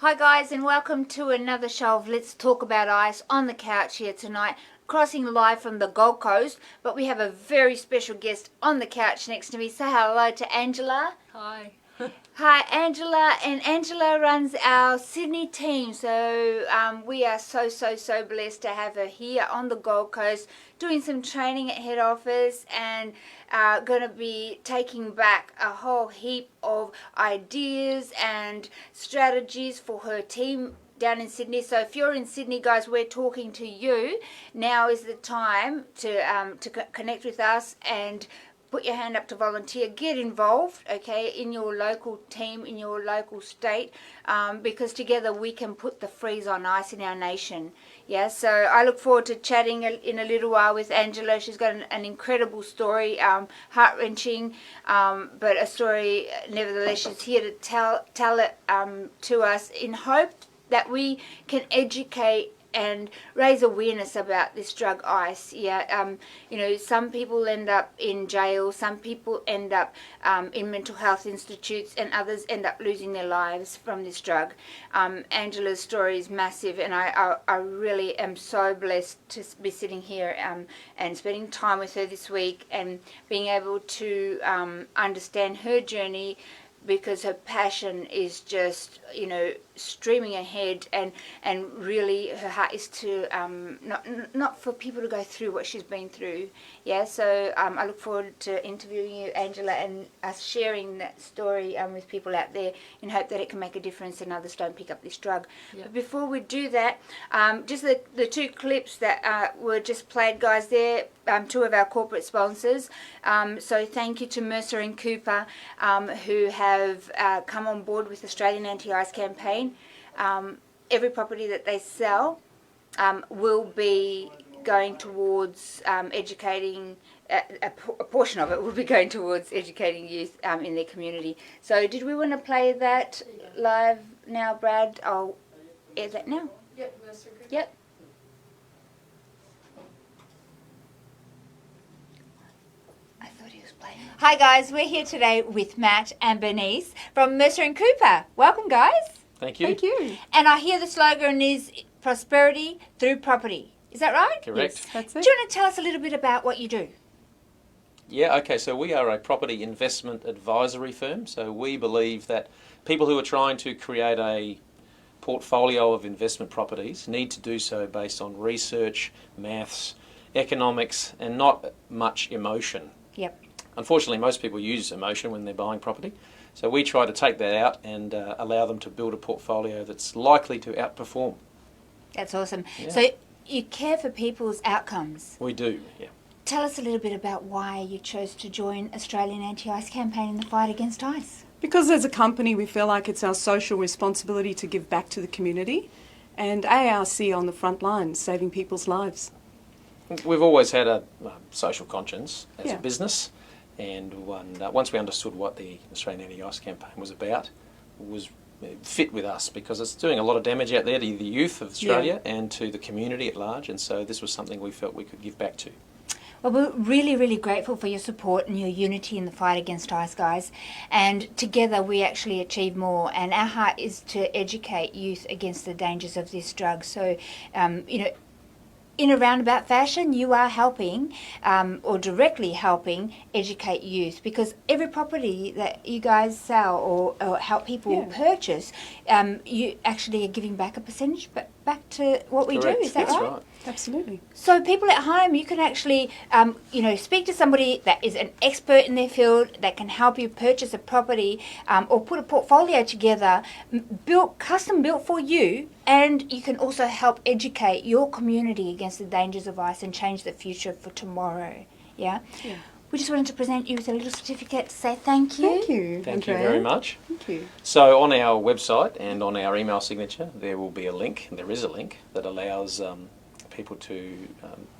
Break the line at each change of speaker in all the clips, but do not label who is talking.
Hi guys, and welcome to another show of Let's Talk About Ice on the couch here tonight, crossing live from the Gold Coast, but we have a very special guest on the couch next to me. Say hello to Angela.
Hi.
Hi Angela, and Angela runs our Sydney team, so we are so blessed to have her here on the Gold Coast doing some training at head office and going to be taking back a whole heap of ideas and strategies for her team down in Sydney. So if you're in Sydney, guys, we're talking to you. Now is the time to connect with us and put your hand up to volunteer, get involved, okay, in your local team, in your local state, because together we can put the freeze on ice in our nation. Yeah, so I look forward to chatting in a little while with Angela. She's got an incredible story, heart-wrenching, but a story, nevertheless, she's here to tell it to us in hope that we can educate and raise awareness about this drug ice. Yeah, you know, some people end up in jail, some people end up in mental health institutes, and others end up losing their lives from this drug. Angela's story is massive, and I really am so blessed to be sitting here and spending time with her this week and being able to understand her journey, because her passion is just, you know, streaming ahead, and really her heart is to not for people to go through what she's been through. Yeah, so I look forward to interviewing you, Angela, and us sharing that story with people out there in hope that it can make a difference and others don't pick up this drug. Yeah. But before we do that, just the two clips that were just played, guys, they're two of our corporate sponsors. So thank you to Mercer and Cooper, who have come on board with the Australian Anti-Ice campaign. Every property that they sell will be going towards educating, a portion of it will be going towards educating youth in their community. So did we want to play that live now, Brad? I'll air that now.
Yep, Mercer Cooper.
Yep. Hi guys, we're here today with Matt and Bernice from Mercer and Cooper. Welcome, guys.
Thank you.
Thank you.
And I hear the slogan is prosperity through property. Is that right?
Correct.
Yes, that's it.
Do you want to tell us a little bit about what you do?
Yeah, okay, so we are a property investment advisory firm. So we believe that people who are trying to create a portfolio of investment properties need to do so based on research, maths, economics, and not much emotion.
Yep.
Unfortunately, most people use emotion when they're buying property. So we try to take that out and allow them to build a portfolio that's likely to outperform.
That's awesome.
Yeah.
So you care for people's outcomes.
We do, yeah.
Tell us a little bit about why you chose to join Australian Anti-Ice campaign in the fight against ice.
Because as a company, we feel like it's our social responsibility to give back to the community, and ARC on the front line, saving people's lives.
We've always had a social conscience as
Yeah.
a business. And once we understood what the Australian Anti-Ice campaign was about, it was fit with us because it's doing a lot of damage out there to the youth of Australia and to the community at large, and so this was something we felt we could give back to.
Well, we're really grateful for your support and your unity in the fight against ice, guys. And together we actually achieve more. And our heart is to educate youth against the dangers of this drug. So, you know, in a roundabout fashion, you are helping or directly helping educate youth, because every property that you guys sell or help people purchase, you actually are giving back a percentage back to what we
Correct.
do. Is that
That's
right?
Absolutely.
So people at home, you can actually, you know, speak to somebody that is an expert in their field that can help you purchase a property or put a portfolio together, custom built for you, and you can also help educate your community against the dangers of ice and change the future for tomorrow. Yeah?
Yeah.
We just wanted to present you with a little certificate to say thank you.
Thank you.
Thank you
Andrea.
very much.
Thank you.
So on our website and on our email signature, there will be a link, there is a link that allows people to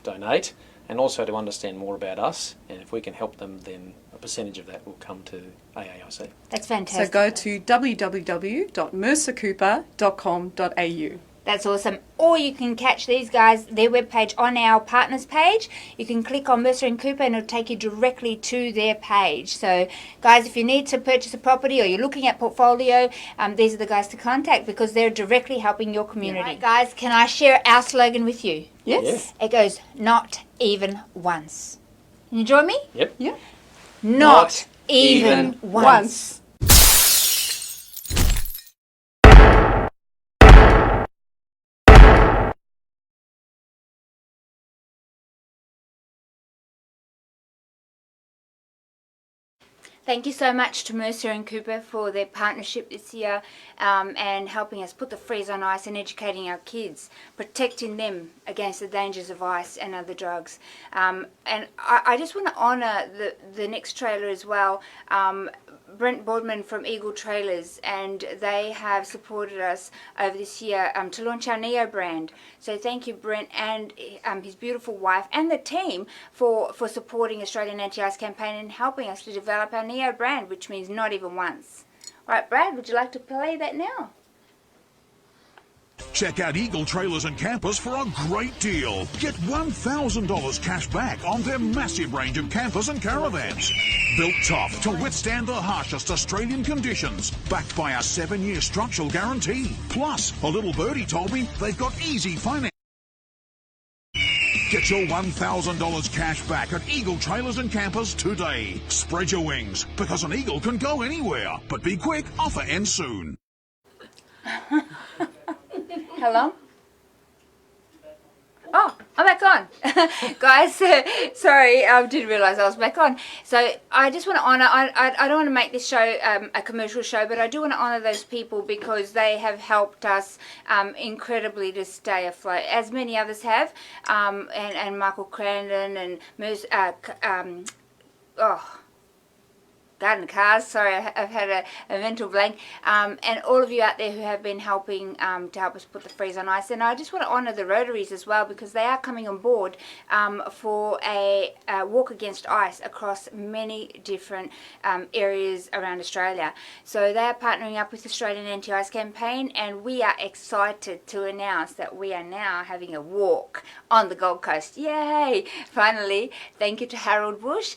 donate and also to understand more about us, and if we can help them, then a percentage of that will come to AAIC.
That's fantastic.
So go to www.mercercooper.com.au.
That's awesome. Or you can catch these guys, their webpage on our partners page. You can click on Mercer and Cooper and it'll take you directly to their page. So guys, if you need to purchase a property or you're looking at portfolio, these are the guys to contact because they're directly helping your community. Right, guys, can I share our slogan with you?
Yes.
It goes, not even once. Can you join me?
Yep.
Yeah.
Not even once. Thank you so much to Mercer and Cooper for their partnership this year and helping us put the freeze on ice and educating our kids, protecting them against the dangers of ice and other drugs. And I just want to honour the next trailer as well, Brent Boardman from Eagle Trailers, and they have supported us over this year to launch our Neo brand. So thank you, Brent, and his beautiful wife and the team for supporting Australian Anti-Ice Campaign and helping us to develop our Neo brand, which means not even once. All right, Brad, would you like to play that now?
Check out Eagle Trailers and Campers for a great deal. Get $1,000 cash back on their massive range of campers and caravans. Built tough to withstand the harshest Australian conditions. Backed by a 7-year structural guarantee. Plus, a little birdie told me they've got easy finance. Get your $1,000 cash back at Eagle Trailers and Campers today. Spread your wings, because an eagle can go anywhere. But be quick, offer ends soon.
Hello? Oh, I'm back on. Guys, sorry, I didn't realise I was back on. So I just want to honour, I don't want to make this show a commercial show, but I do want to honour those people because they have helped us incredibly to stay afloat, as many others have, and Michael Crandon and Garden Cars, sorry, I've had a mental blank, and all of you out there who have been helping to help us put the freeze on ice. And I just want to honour the Rotaries as well, because they are coming on board for a walk against ice across many different areas around Australia. So they are partnering up with Australian Anti-Ice Campaign, and we are excited to announce that we are now having a walk on the Gold Coast. Yay! Finally, thank you to Harold Bush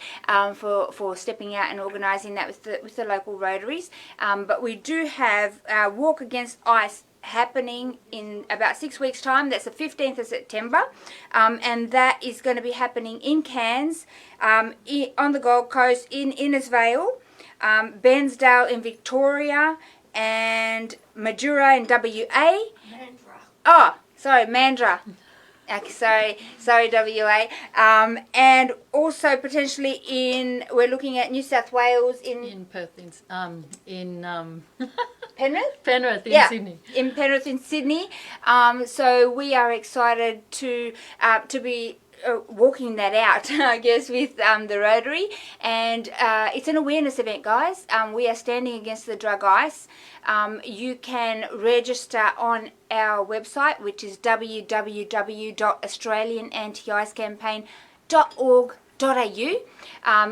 for stepping out and organising that with the local Rotaries, but we do have our Walk Against Ice happening in about 6 weeks time. That's the 15th of September, and that is going to be happening in Cairns, on the Gold Coast, in Innisfail, Bairnsdale in Victoria, and Madura in WA. Oh, sorry, Mandurah. Sorry, WA, and also potentially we're looking at New South Wales in
Perth,
Penrith,
Sydney.
In Penrith in Sydney. So we are excited to be walking that out, I guess, with the Rotary, and it's an awareness event, guys. We are standing against the drug ice. You can register on our website, which is www.australianantiicecampaign.org.au.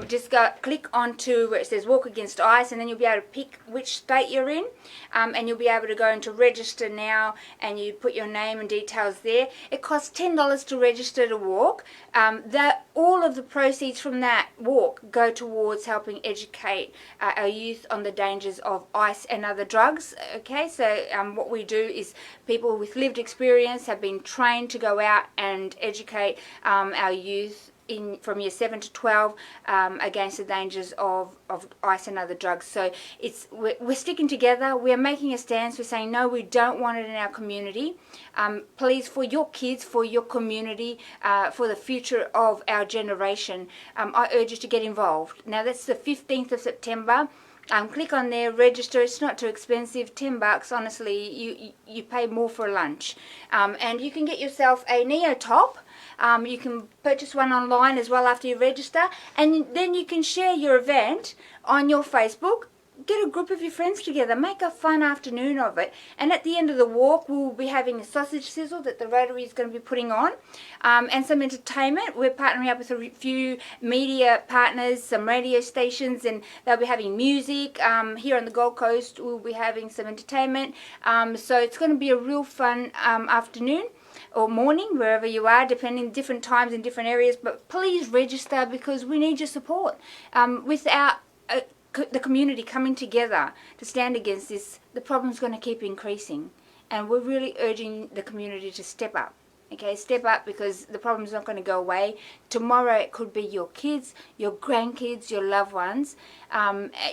Just click onto where it says Walk Against Ice, and then you'll be able to pick which state you're in, and you'll be able to go into register now, and you put your name and details there. It costs $10 to register to walk. All of the proceeds from that walk go towards helping educate our youth on the dangers of ice and other drugs. Okay, so what we do is people with lived experience have been trained to go out and educate our youth from year 7 to 12 against the dangers of ice and other drugs. So we're sticking together. We're making a stance. We're saying no, we don't want it in our community. Please, for your kids, for your community, for the future of our generation, I urge you to get involved. Now that's the 15th of September. Click on there, register. It's not too expensive, $10. Honestly, you pay more for a lunch, and you can get yourself a Neo top. You can purchase one online as well after you register, and then you can share your event on your Facebook get a group of your friends together, make a fun afternoon of it, and at the end of the walk we'll be having a sausage sizzle that the Rotary is going to be putting on, and some entertainment. We're partnering up with a few media partners, some radio stations, and they'll be having music. Here on the Gold Coast we'll be having some entertainment, so it's going to be a real fun afternoon or morning, wherever you are, depending different times in different areas. But please register, because we need your support. Without the community coming together to stand against this, the problem's going to keep increasing, and we're really urging the community to step up. Okay, step up, because the problem's not going to go away. Tomorrow it could be your kids, your grandkids, your loved ones,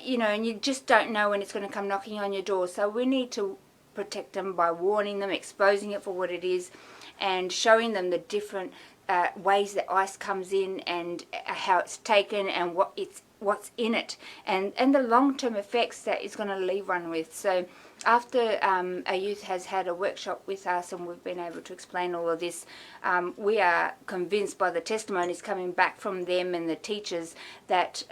you know, and you just don't know when it's going to come knocking on your door. So we need to protect them by warning them, exposing it for what it is, and showing them the different ways that ice comes in, and how it's taken, and what's in it, and the long-term effects that it's going to leave one with. So after our youth has had a workshop with us and we've been able to explain all of this, we are convinced by the testimonies coming back from them and the teachers that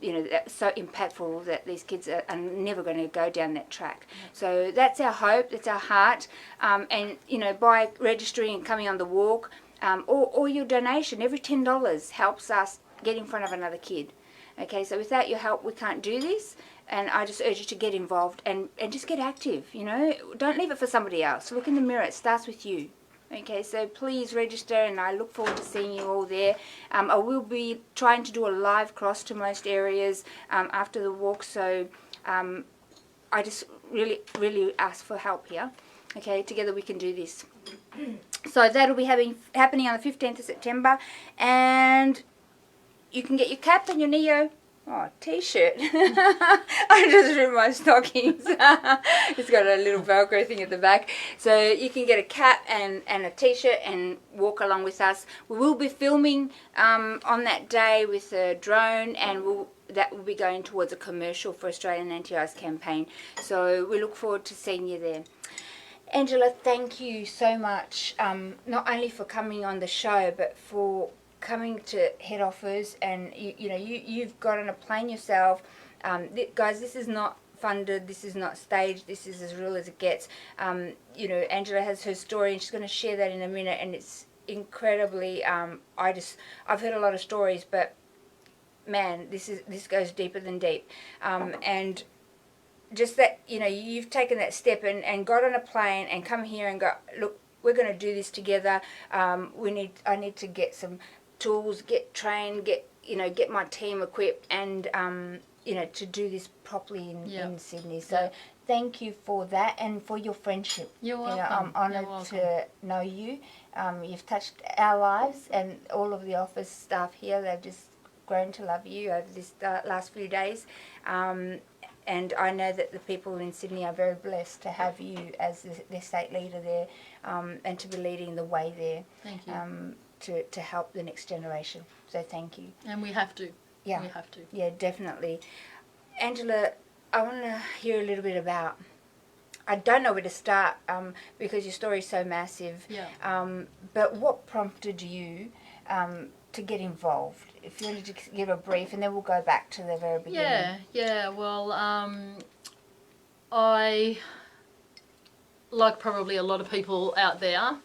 you know, that's so impactful, that these kids are never going to go down that track. So that's our hope, that's our heart, and you know, by registering and coming on the walk, or your donation, every $10 helps us get in front of another kid. Okay, so without your help we can't do this, and I just urge you to get involved and just get active, you know. Don't leave it for somebody else. Look in the mirror, it starts with you. Okay, so please register, and I look forward to seeing you all there. I will be trying to do a live cross to most areas after the walk, so I just really ask for help here. Okay, together we can do this. So that'll be happening on the 15th of September, and you can get your cap and your Neo t-shirt. I just ripped my stockings. It's got a little Velcro thing at the back. So you can get a cap and a t-shirt and walk along with us. We will be filming on that day with a drone, and that will be going towards a commercial for Australian Anti-Ice campaign. So we look forward to seeing you there. Angela, thank you so much, not only for coming on the show, but for coming to head office, and you know, you've got on a plane yourself. Guys, this is not funded, this is not staged, this is as real as it gets. You know, Angela has her story, and she's going to share that in a minute, and it's incredibly, I've heard a lot of stories, but man, this goes deeper than deep. And just that, you know, you've taken that step and got on a plane and come here and go, look, we're going to do this together. I need to get some tools, get trained, get my team equipped, and you know, to do this properly in Sydney. So thank you for that, and for your friendship.
You're welcome.
You know, I'm honoured to know you. You've touched our lives, and all of the office staff here, they've just grown to love you over this last few days. And I know that the people in Sydney are very blessed to have you as their state leader there, and to be leading the way there.
Thank you.
To help the next generation. So thank you.
And we have to.
Yeah.
We have to.
Yeah, definitely. Angela, I want to hear a little bit about, I don't know where to start, because your story is so massive.
Yeah.
But what prompted you to get involved? If you wanted to give a brief, and then we'll go back to the very beginning.
Yeah. Well, I, like probably a lot of people out there,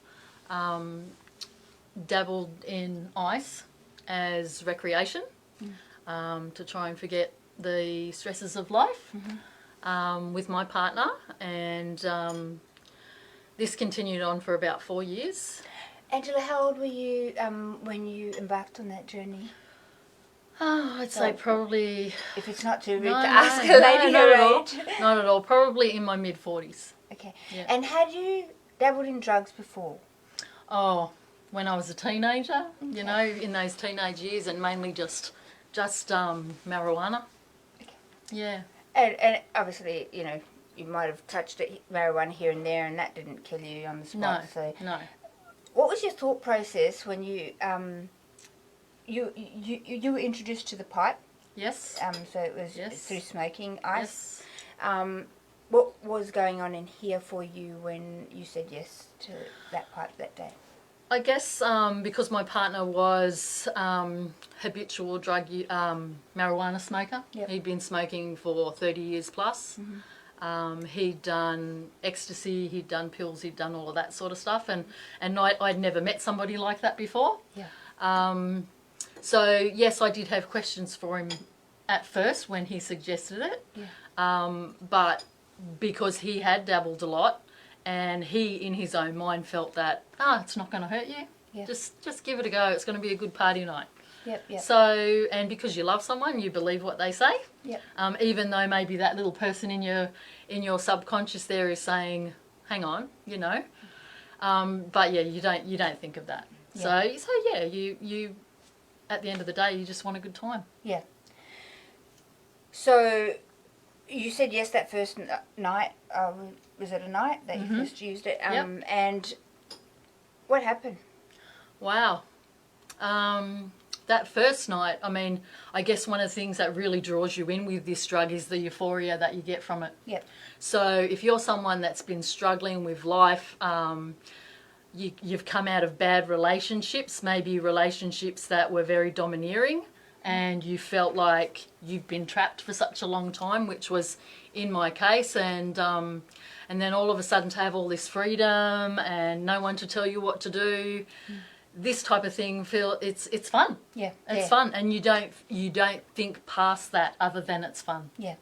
dabbled in ice as recreation, to try and forget the stresses of life, with my partner, and this continued on for about 4 years.
Angela, how old were you when you embarked on that journey?
Oh, I'd say probably...
If it's not too rude to ask a lady her age.
Not at all. Probably in my mid-40s.
Okay.
Yeah.
And had you dabbled in drugs before?
Oh, when I was a teenager, you know, in those teenage years, and mainly just marijuana.
Okay.
Yeah.
And obviously, you know, you might have touched marijuana here and there, and that didn't kill you on the spot.
No.
What was your thought process when you you were introduced to the pipe?
Yes.
So it was through smoking ice.
Yes.
What was going on in here for you when you said yes to that pipe that day?
I guess because my partner was habitual marijuana smoker.
Yep.
He'd been smoking for 30 years plus. He'd done ecstasy, he'd done pills, he'd done all of that sort of stuff, and I'd never met somebody like that before.
Yeah.
So yes, I did have questions for him at first when he suggested it, but because he had dabbled a lot, and he, in his own mind, felt that it's not going to hurt you.
Yeah.
Just give it a go. It's going to be a good party night.
Yep.
So, and because you love someone, you believe what they say.
Yep.
Even though maybe that little person in your subconscious there is saying, "Hang on," you know. But yeah, you don't think of that.
Yeah.
So yeah, you at the end of the day, you just want a good time.
Yeah. So, you said yes that first night. Was it a night that you first used it?
Yep.
And what happened?
Wow. That first night, I mean, I guess one of the things that really draws you in with this drug is the euphoria that you get from it.
Yep.
So if you're someone that's been struggling with life, you've come out of bad relationships, maybe relationships that were very domineering, and you felt like you've been trapped for such a long time, which was in my case, and then all of a sudden to have all this freedom and no one to tell you what to do. This type of thing, it's fun.
Yeah.
It's fun, and you don't think past that other than it's fun.
Yeah.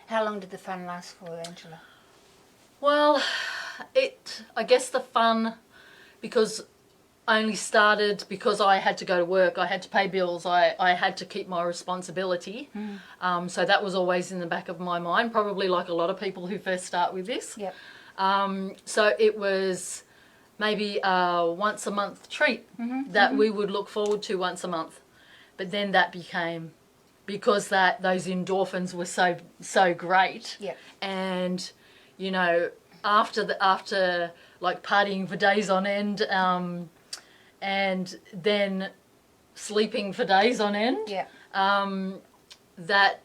How long did the fun last for, Angela?
Well, I guess the fun, because only started because I had to go to work, I had to pay bills, I had to keep my responsibility. So that was always in the back of my mind, probably like a lot of people who first start with this.
Yep.
So it was maybe a once a month treat that we would look forward to once a month. But then that became, because those endorphins were so great.
Yep.
And you know, after like partying for days on end, and then sleeping for days on end,
Yeah.
that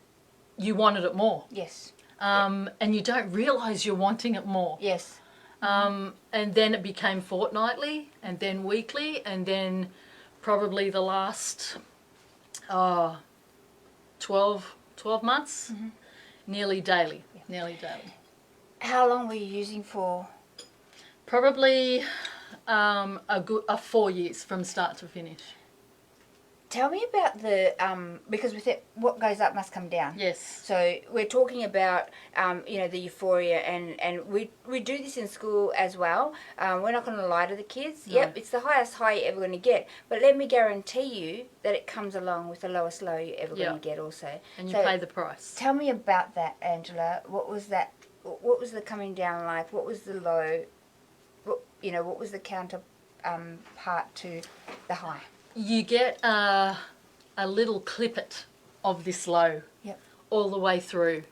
you wanted it more.
Yes.
And you don't realise you're wanting it more.
Yes.
And then it became fortnightly, and then weekly, and then probably the last 12 months, nearly daily.
How long were you using for?
Probably a 4 years from start to finish.
Tell me about the because with it, what goes up must come down.
Yes.
So we're talking about the euphoria, and we do this in school as well. We're not going to lie to the kids.
No.
Yep, it's the highest high you're ever going to get. But let me guarantee you that it comes along with the lowest low you're ever going to get also.
And you
So
pay the price.
Tell me about that, Angela. What was that? What was the coming down like? What was the low? What was the counter part to the high?
You get a little clippet of this low.
Yep.
All the way through.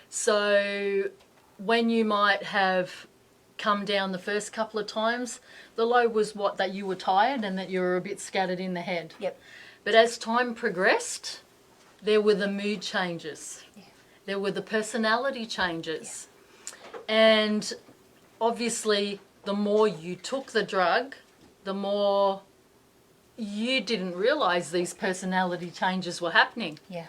So when you might have come down the first couple of times, the low was that you were tired and that you were a bit scattered in the head.
Yep.
But as time progressed, there were the mood changes.
Yeah.
There were the personality changes. And obviously, the more you took the drug, the more you didn't realise these personality changes were happening.
Yeah.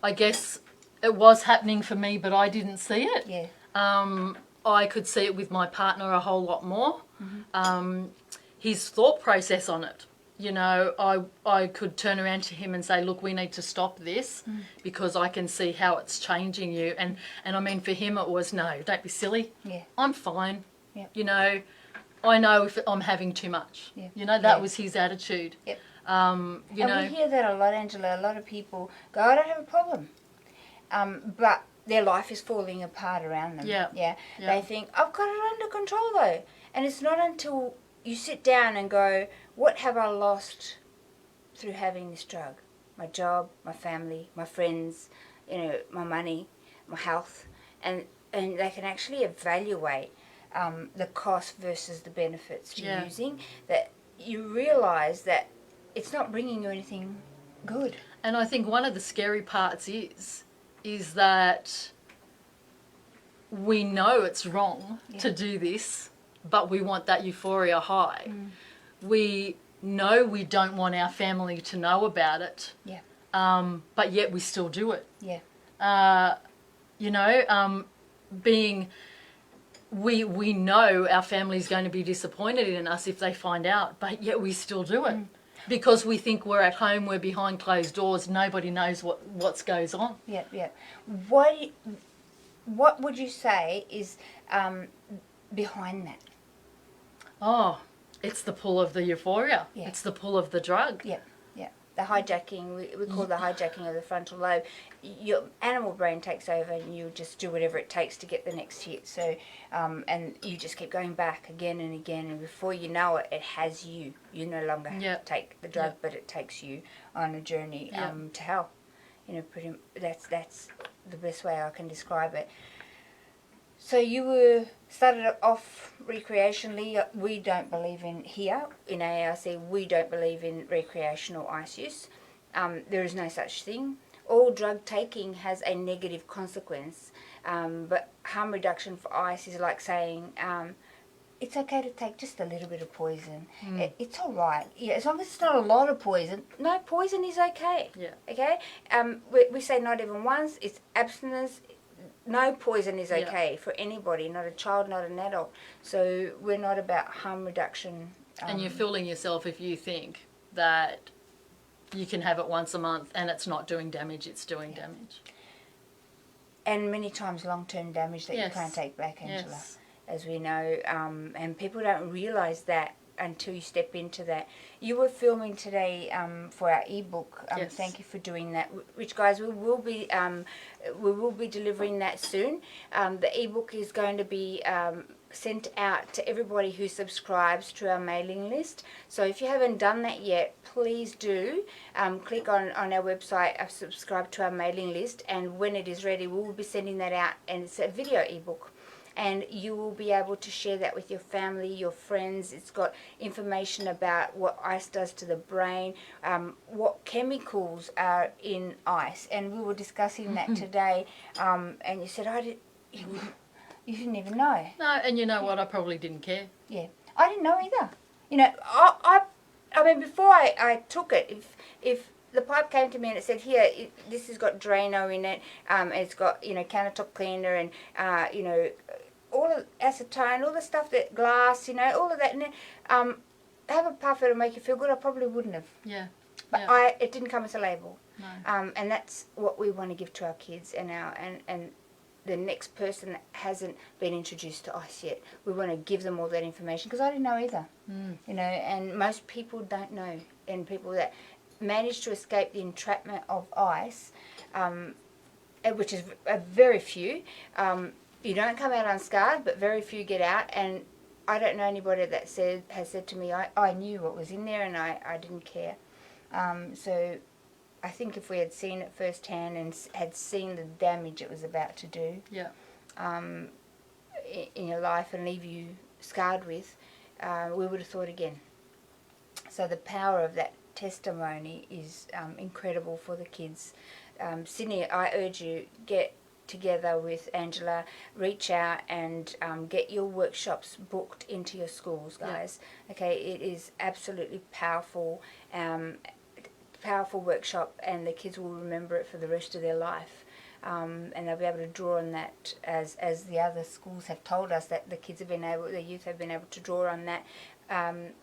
I guess it was happening for me, but I didn't see it.
Yeah.
I could see it with my partner a whole lot more. His thought process on it. You know, I could turn around to him and say, look, we need to stop this because I can see how it's changing you. And I mean, for him it was, no, don't be silly.
Yeah.
I'm fine.
Yeah.
You know, I know if I'm having too much.
Yeah.
You know, that was his attitude.
Yep.
You know.
We hear that a lot, Angela. A lot of people go, I don't have a problem. But their life is falling apart around them.
Yeah.
Yeah.
Yeah.
They think, I've got it under control though. And it's not until you sit down and go, what have I lost through having this drug? My job, my family, my friends, my money, my health. And they can actually evaluate the cost versus the benefits to using. That you realise that it's not bringing you anything good.
And I think one of the scary parts is that we know it's wrong to do this, but we want that euphoria high. We know we don't want our family to know about it,
Yeah.
but yet we still do it.
Yeah.
You know, we know our family's going to be disappointed in us if they find out, but yet we still do it. Because we think we're at home, we're behind closed doors, nobody knows what goes on.
Yeah. Yeah. What would you say is behind that?
Oh, it's the pull of the euphoria.
Yeah.
It's the pull of the drug.
Yeah, yeah. The hijacking, we call the hijacking of the frontal lobe. Your animal brain takes over and you just do whatever it takes to get the next hit. So, and you just keep going back again and again. And before you know it, it has you. You no longer take the drug, but it takes you on a journey to hell. You know, that's the best way I can describe it. So you started off recreationally. We don't believe in here in AARC. We don't believe in recreational ice use. There is no such thing. All drug taking has a negative consequence, but harm reduction for ice is like saying it's okay to take just a little bit of poison. It's all right. Yeah, as long as it's not a lot of poison. No, poison is okay.
Yeah.
Okay. We say not even once. It's abstinence. No poison is okay for anybody, not a child, not an adult. So we're not about harm reduction.
And you're fooling yourself if you think that you can have it once a month and it's not doing damage, it's doing damage.
And many times long-term damage that you can't take back, Angela, as we know. And people don't realise that until you step into that. You were filming today for our ebook. Thank you for doing that. Which, guys, we will be delivering that soon. The ebook is going to be sent out to everybody who subscribes to our mailing list. So if you haven't done that yet, please do click on our website, subscribe to our mailing list, and when it is ready, we will be sending that out, and it's a video ebook. And you will be able to share that with your family, your friends. It's got information about what ice does to the brain, what chemicals are in ice. And we were discussing that today. And you said, you didn't even know.
No, and you know what? I probably didn't care.
Yeah, I didn't know either. You know, I mean, before I took it, if the pipe came to me and it said, here, this has got Drano in it, it's got, you know, countertop cleaner and, you know, all of acetone, all the stuff that glass, you know, all of that, and have a puff, it'll make you feel good. I probably wouldn't have.
Yeah.
But it didn't come as a label.
No.
And that's what we want to give to our kids and the next person that hasn't been introduced to ice yet. We want to give them all that information, because I didn't know either. You know, and most people don't know, and people that manage to escape the entrapment of ice, which is very few. You don't come out unscarred, but very few get out. And I don't know anybody that has said to me, I knew what was in there and I didn't care. So I think if we had seen it firsthand and had seen the damage it was about to do in your life and leave you scarred with, we would have thought again. So the power of that testimony is incredible for the kids. Sydney, I urge you, get together with Angela, reach out and get your workshops booked into your schools, guys. Okay, it is absolutely powerful workshop, and the kids will remember it for the rest of their life, and they'll be able to draw on that, as the other schools have told us that the youth have been able to draw on that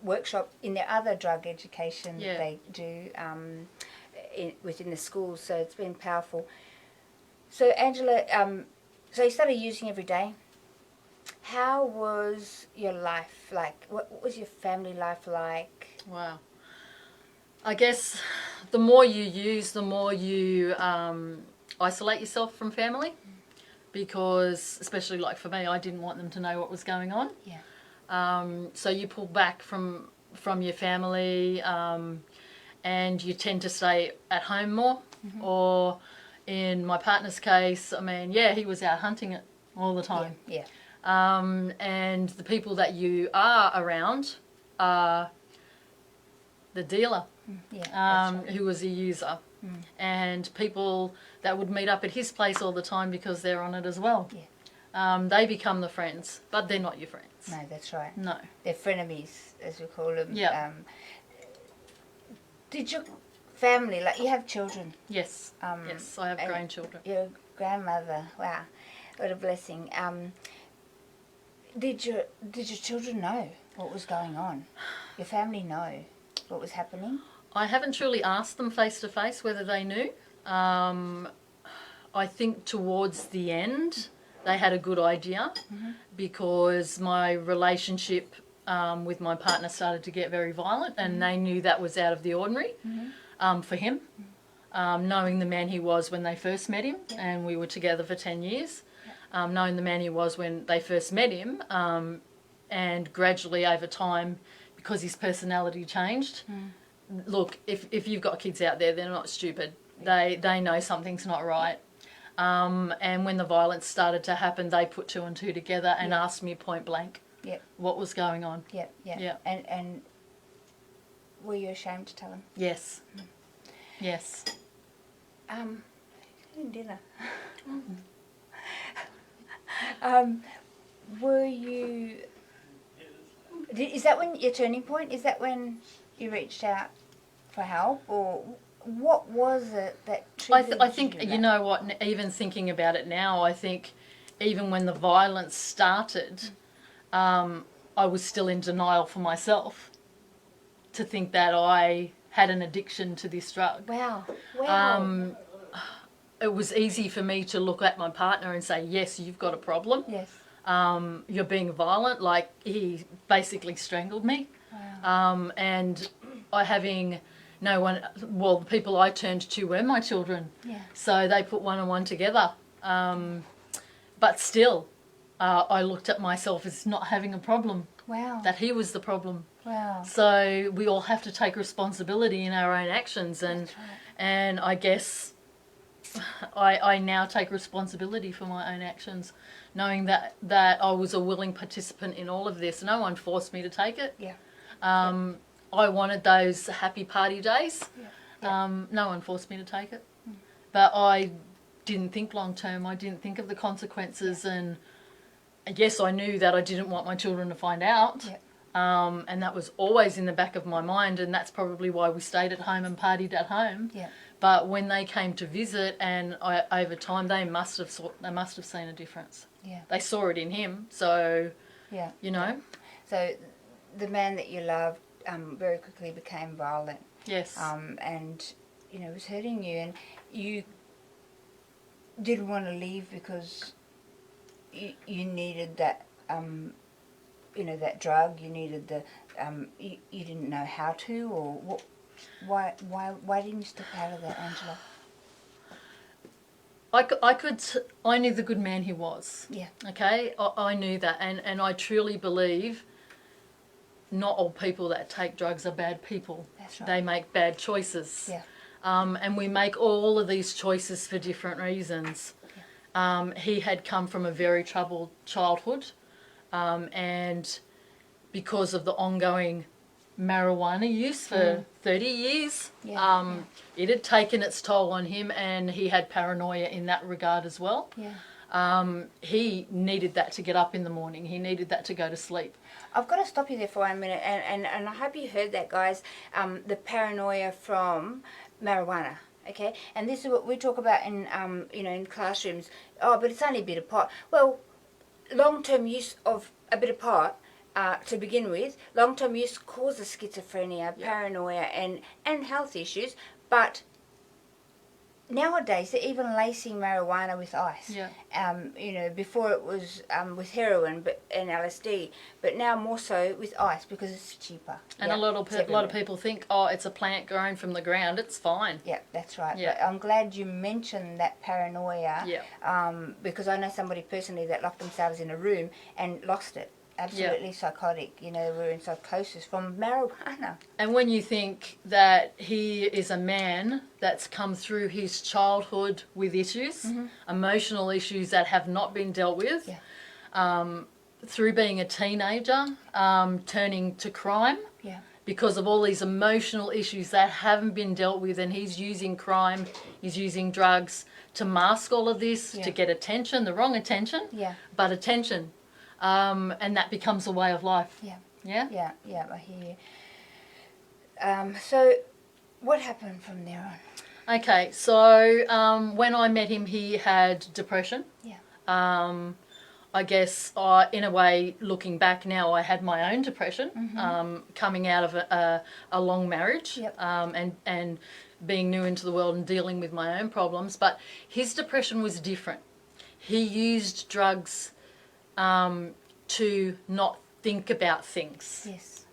workshop in their other drug education they do within the schools. So it's been powerful. So Angela, so you started using every day. How was your life like? What was your family life like?
Wow. I guess the more you use, the more you isolate yourself from family, because especially like for me, I didn't want them to know what was going on.
Yeah.
So you pull back from your family, and you tend to stay at home more. Or in my partner's case, I mean, he was out hunting it all the time.
Yeah.
And the people that you are around are the dealer, who was a user, and people that would meet up at his place all the time because they're on it as well. they become the friends, but they're not your friends.
No, that's right.
No.
They're frenemies, as we call them.
Yeah.
Did your family, like you have children?
Yes. Yes, I have
and
grandchildren.
Your grandmother, wow, what a blessing. Did your children know what was going on? Your family know what was happening?
I haven't truly asked them face to face whether they knew. I think towards the end they had a good idea because my relationship with my partner started to get very violent, and they knew that was out of the ordinary for him. Knowing the man he was when they first met him, and we were together for 10 years, knowing the man he was when they first met him, and gradually over time, because his personality changed. Look, if you've got kids out there, they're not stupid. They know something's not right. And when the violence started to happen, they put two and two together and asked me point blank what was going on.
Yeah. And were you ashamed to tell them?
Yes. Yes.
Dinner. Were you... Is that when your turning point? Is that when you reached out for help, or what was it that triggered
I think, you know what, even thinking about it now, I think even when the violence started, I was still in denial for myself to think that I had an addiction to this drug.
Wow.
It was easy for me to look at my partner and say, yes, you've got a problem.
Yes.
You're being violent. Like, he basically strangled me.
Wow.
And I having no one, well, the people I turned to were my children.
Yeah.
So they put one and one together. But still, I looked at myself as not having a problem.
Wow.
That he was the problem.
Wow.
So we all have to take responsibility in our own actions. And,
That's right.
and I guess I now take responsibility for my own actions, knowing that I was a willing participant in all of this. No one forced me to take it.
Yeah.
I wanted those happy party days. No one forced me to take it. But I didn't think long term. I didn't think of the consequences. And yes, I knew that I didn't want my children to find out. And that was always in the back of my mind. And that's probably why we stayed at home and partied at home. But when they came to visit, and over time, they must have seen a difference. They saw it in him. So, you know.
So the man that you loved very quickly became violent.
Yes.
And, you know, was hurting you. And you didn't want to leave because you needed that, you know, that drug. You needed the, you didn't know how to, or what? Why didn't you step out of that, Angela?
I knew the good man he was. Okay, I knew that, and I truly believe not all people that take drugs are bad people.
That's right.
They make bad choices. And we make all of these choices for different reasons. He had come from a very troubled childhood, and because of the ongoing marijuana use for 30 years, it had taken its toll on him, and he had paranoia in that regard as well. He needed that to get up in the morning. He needed that to go to sleep.
I've got to stop you there for 1 minute, and I hope you heard that, guys, the paranoia from marijuana. Okay, and this is what we talk about in, you know, in classrooms. Oh, but it's only a bit of pot. Well, long-term use of a bit of pot, to begin with, long-term use causes schizophrenia, paranoia, and health issues. But nowadays, they're even lacing marijuana with ice. You know, before it was with heroin and LSD, but now more so with ice because it's cheaper.
And a lot of people think, oh, it's a plant grown from the ground. It's fine.
That's right. But I'm glad you mentioned that paranoia. Because I know somebody personally that locked themselves in a room and lost it. Absolutely psychotic, you know, we're in psychosis from marijuana.
And when you think that he is a man that's come through his childhood with issues, emotional issues that have not been dealt with, through being a teenager, turning to crime, because of all these emotional issues that haven't been dealt with, and he's using crime, he's using drugs to mask all of this, to get attention, the wrong attention, but attention. And that becomes a way of life.
Yeah.
Yeah?
Yeah, I hear you. So what happened from there on?
Okay, so when I met him, he had depression.
Yeah.
I guess, in a way, looking back now, I had my own depression, coming out of a long marriage, and being new into the world and dealing with my own problems. But his depression was different. He used drugs to not think about things,
Yes.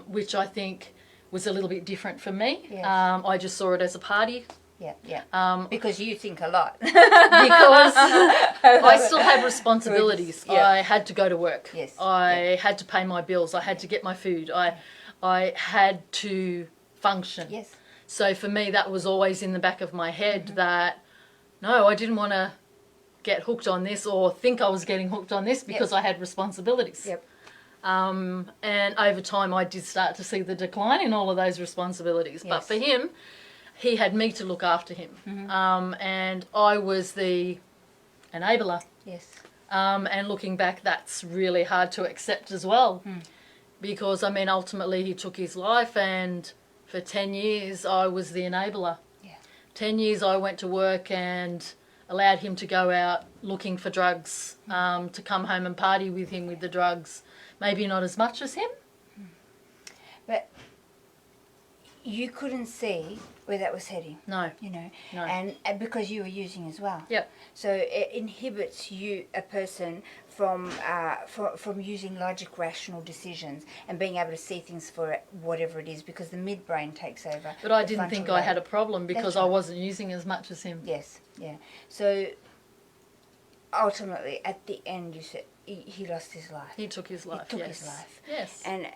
which I think was a little bit different for me.
Yes.
I just saw it as a party.
Yeah. Because you think a lot.
Because I still had responsibilities.
Yeah.
I had to go to work.
Yes.
I had to pay my bills. I had to get my food. I had to function.
Yes.
So for me, that was always in the back of my head that, no, I didn't want to get hooked on this or think I was getting hooked on this because I had responsibilities.
Yep.
And over time, I did start to see the decline in all of those responsibilities.
Yes.
But for him, he had me to look after him. And I was the enabler.
Yes.
And looking back, that's really hard to accept as well. Because, I mean, ultimately he took his life, and for 10 years I was the enabler.
Yeah.
10 years I went to work and allowed him to go out looking for drugs, to come home and party with him with the drugs. Maybe not as much as him.
But you couldn't see where that was heading.
No.
You know,
No.
and because you were using as well.
Yep.
So it inhibits a person from using logic, rational decisions and being able to see things for whatever it is, because the midbrain takes over.
But I
the
didn't
frontal
think I had a
lobe.
problem because
That's right.
I wasn't using as much as him.
Yes, yeah. So ultimately, at the end, you said he lost his life.
He took his life.
He took
yes.
his life.
Yes.
And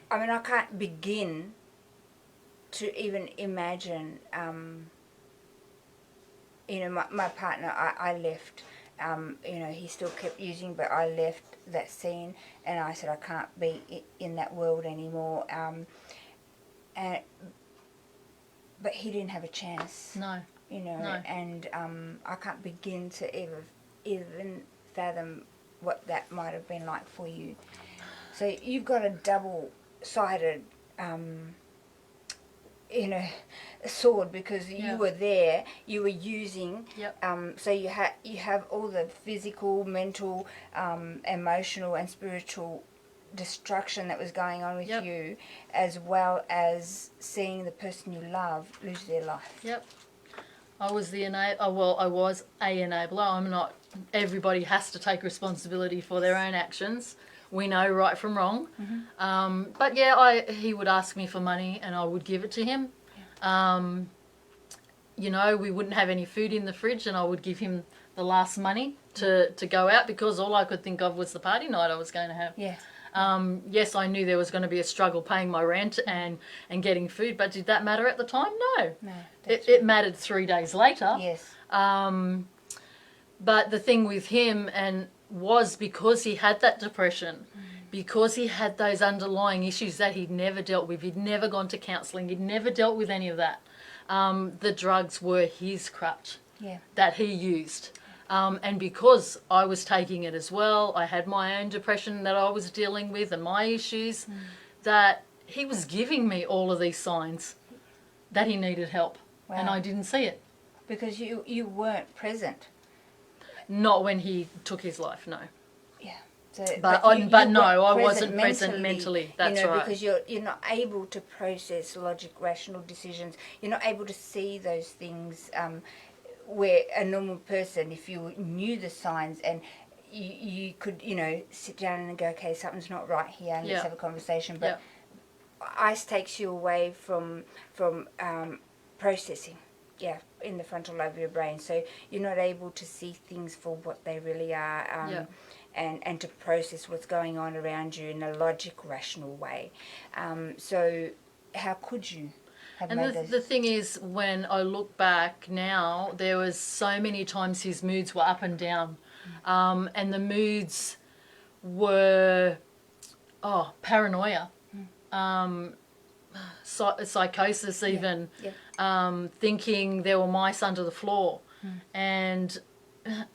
I mean, I can't begin to even imagine. You know, my partner, I left. You know, he still kept using, but I left that scene, and I said I can't be in that world anymore. But he didn't have a chance.
No.
You know,
No.
and I can't begin to even fathom what that might have been like for you. So you've got a double-sided, you know, sword, because you were there, you were using.
Yep.
So you have all the physical, mental, emotional, and spiritual destruction that was going on with
Yep.
you, as well as seeing the person you love lose their life.
Yep. I was the I was a enabler. I'm not. Everybody has to take responsibility for their own actions. We know right from wrong. But yeah, he would ask me for money and I would give it to him. You know, we wouldn't have any food in the fridge and I would give him the last money to go out, because all I could think of was the party night I was going to have.
Yeah.
Yes, I knew there was going to be a struggle paying my rent and getting food, but did that matter at the time? No.
No.
It mattered 3 days later.
Yes.
But the thing with him was because he had that depression, because he had those underlying issues that he'd never dealt with, he'd never gone to counselling, he'd never dealt with any of that. The drugs were his crutch that he used. And because I was taking it as well, I had my own depression that I was dealing with and my issues, that he was giving me all of these signs that he needed help.
Wow.
And I didn't see it.
Because you weren't present.
Not when he took his life, no.
Yeah. So,
But
you
no, I
weren't
wasn't present mentally. That's
you know,
right.
because you're not able to process logic, rational decisions. You're not able to see those things where a normal person, if you knew the signs and you could, you know, sit down and go, okay, something's not right here, and let's have a conversation. But ice takes you away from processing. Yeah, in the frontal lobe of your brain. So you're not able to see things for what they really are, and to process what's going on around you in a logic, rational way. So how could you have made those...
The thing is, when I look back now, there was so many times his moods were up and down. And the moods were paranoia, psychosis even, thinking there were mice under the floor. And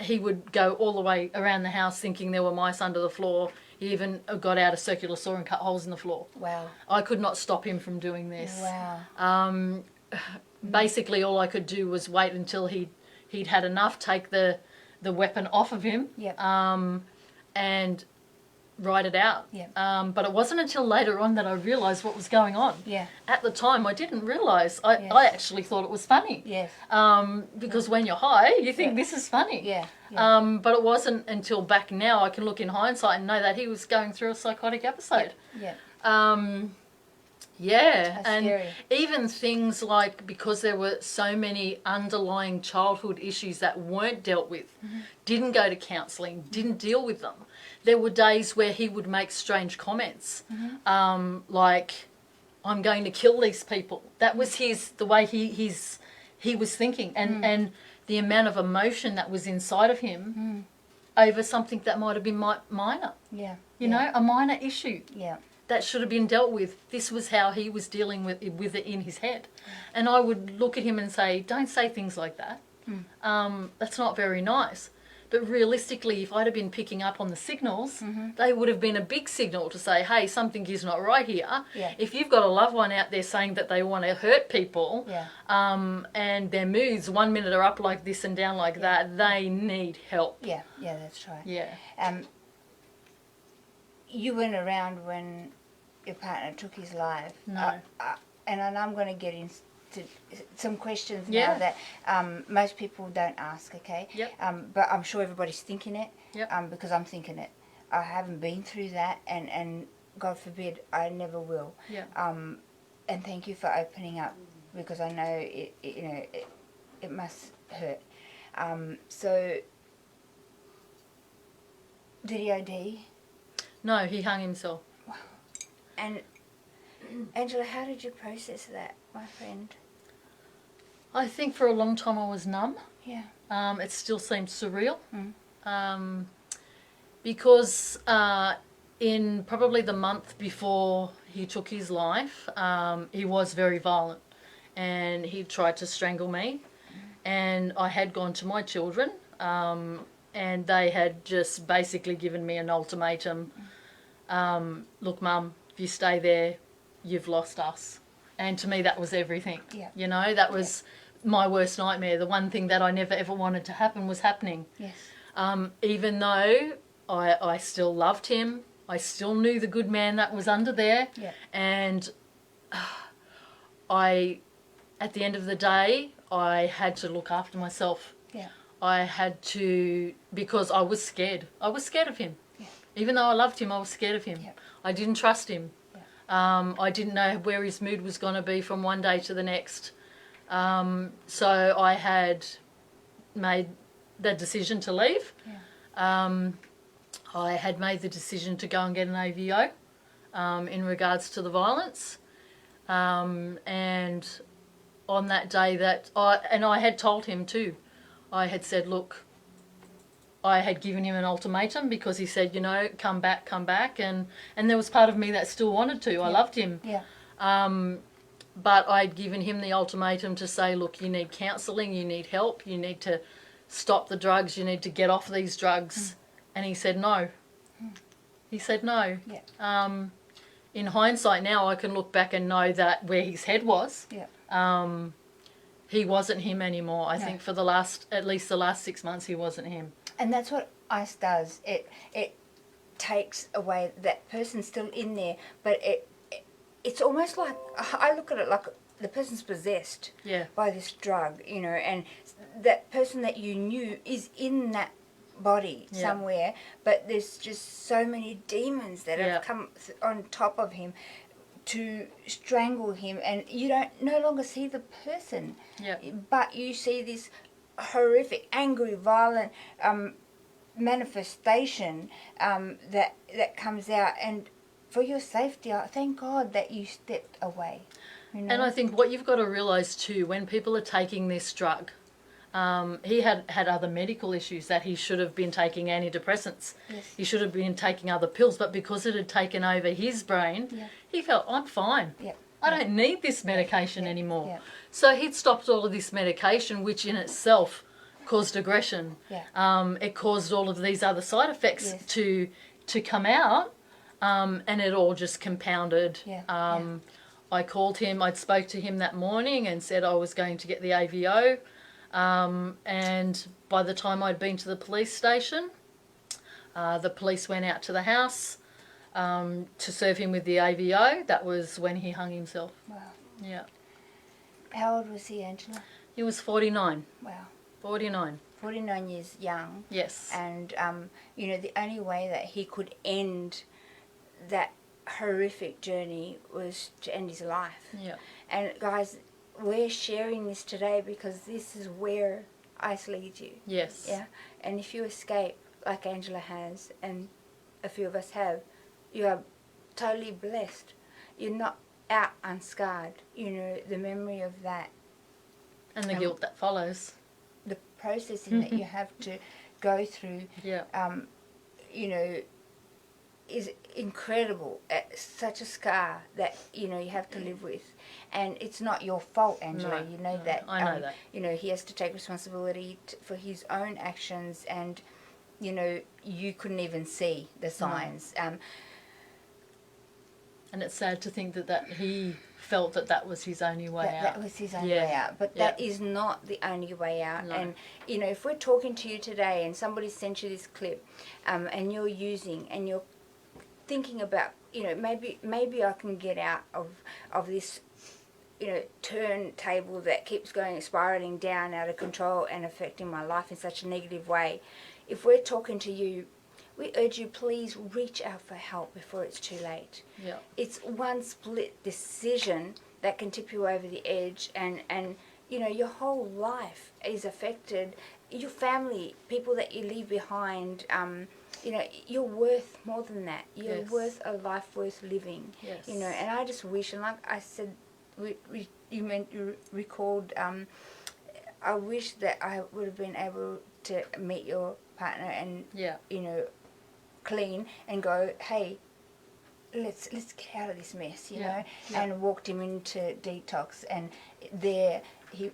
he would go all the way around the house thinking there were mice under the floor. He even got out a circular saw and cut holes in the floor.
Wow.
I could not stop him from doing this.
Wow.
Basically, all I could do was wait until he'd had enough, take the weapon off of him,
Yep.
and write it out.
Yep.
But it wasn't until later on that I realised what was going on.
Yeah.
At the time, I didn't realise. I actually thought it was funny.
Yes.
Because when you're high, you think this is funny.
Yeah.
But it wasn't until back now I can look in hindsight and know that he was going through a psychotic episode.
Yeah.
Yeah,
That's
and
scary.
even things like, because there were so many underlying childhood issues that weren't dealt with, didn't go to counselling, didn't deal with them. There were days where he would make strange comments, like, I'm going to kill these people. That was the way he was thinking, and the amount of emotion that was inside of him over something that might have been minor.
Yeah.
You know, a minor issue.
Yeah.
That should have been dealt with. This was how he was dealing with it in his head. And I would look at him and say, don't say things like that. That's not very nice. But realistically, if I'd have been picking up on the signals, they would have been a big signal to say, hey, something is not right here.
Yeah.
If you've got a loved one out there saying that they want to hurt people, and their moods 1 minute are up like this and down like that, they need help.
Yeah. Yeah, that's right.
Yeah.
You weren't around when your partner took his life.
No.
And I'm going to get into some questions
Yeah.
now that most people don't ask, okay?
Yep.
But I'm sure everybody's thinking it,
Yep.
because I'm thinking it. I haven't been through that, and God forbid, I never will.
Yep.
And thank you for opening up, because I know it must hurt. So, did he OD?
No, he hung himself.
And Angela, how did you process that, my friend?
I think for a long time I was numb.
Yeah.
It still seemed surreal. Because in probably the month before he took his life, he was very violent, and he tried to strangle me. And I had gone to my children, and they had just basically given me an ultimatum. Look, Mum, if you stay there, you've lost us. And to me, that was everything.
Yeah.
You know, that was my worst nightmare. The one thing that I never ever wanted to happen was happening.
Yes.
Even though I still loved him, I still knew the good man that was under there.
Yeah.
And at the end of the day, I had to look after myself.
Yeah.
I had to, because I was scared. I was scared of him.
Yeah.
Even though I loved him, I was scared of him.
Yeah.
I didn't trust him.
Yeah.
I didn't know where his mood was going to be from one day to the next. So I had made the decision to leave.
Yeah.
I had made the decision to go and get an AVO in regards to the violence. And on that day I had told him too, I had said, look, I had given him an ultimatum because he said, you know, come back. And there was part of me that still wanted to. I loved him.
Yeah.
But I'd given him the ultimatum to say, look, you need counselling, you need help, you need to stop the drugs, you need to get off these drugs. And he said no. He said no.
Yeah.
In hindsight now, I can look back and know that where his head was,
Yeah.
he wasn't him anymore. I
No.
think for at least the last 6 months, he wasn't him.
And that's what ICE does. It takes away that person still in there, but it's almost like, I look at it like the person's possessed
Yeah.
by this drug, you know, and that person that you knew is in that body
Yeah.
somewhere, but there's just so many demons that
Yeah.
have come on top of him to strangle him, and you don't no longer see the person,
Yeah.
but you see this horrific, angry, violent manifestation that comes out. And for your safety, I thank God that you stepped away. You know?
And I think what you've got to realise too, when people are taking this drug, he had other medical issues that he should have been taking antidepressants.
Yes.
He should have been taking other pills, but because it had taken over his brain,
Yeah.
he felt, I'm fine.
Yep.
I don't need this medication anymore.
Yeah.
So he'd stopped all of this medication, which in itself caused aggression.
Yeah.
It caused all of these other side effects
Yes.
to come out, and it all just compounded.
Yeah.
I called him, I'd spoke to him that morning and said I was going to get the AVO. And by the time I'd been to the police station, the police went out to the house to serve him with the AVO. That was when he hung himself.
Wow.
Yeah.
How old was he, Angela?
He was 49.
Wow.
49.
49 years young.
Yes.
And, you know, the only way that he could end that horrific journey was to end his life.
Yeah.
And, guys, we're sharing this today because this is where ice leads you.
Yes.
Yeah. And if you escape, like Angela has, and a few of us have, you are totally blessed. You're not out unscarred. You know, the memory of that,
And the guilt that follows.
the processing that you have to go through,
Yeah.
you know, is incredible. Such a scar that, you know, you have to live with. And it's not your fault, Angela.
No,
you know
no,
that.
I know that.
You know, he has to take responsibility for his own actions, and, you know, you couldn't even see the signs.
And it's sad to think that he felt that was his only way out.
That was his only
Yeah.
way out. But
Yeah.
that is not the only way out.
No.
And, you know, if we're talking to you today and somebody sent you this clip, and you're using and you're thinking about, you know, maybe I can get out of this, you know, turntable that keeps going, spiraling down out of control and affecting my life in such a negative way. If we're talking to you, we urge you, please reach out for help before it's too late.
Yeah.
It's one split decision that can tip you over the edge, and you know, your whole life is affected. Your family, people that you leave behind, you know, you're worth more than that. You're
Yes.
worth a life worth living.
Yes.
You know, and I just wish, and like I said, you recalled, I wish that I would have been able to meet your partner and,
Yeah.
you know, clean and go, hey, let's get out of this mess, you know, and walked him into detox, and there he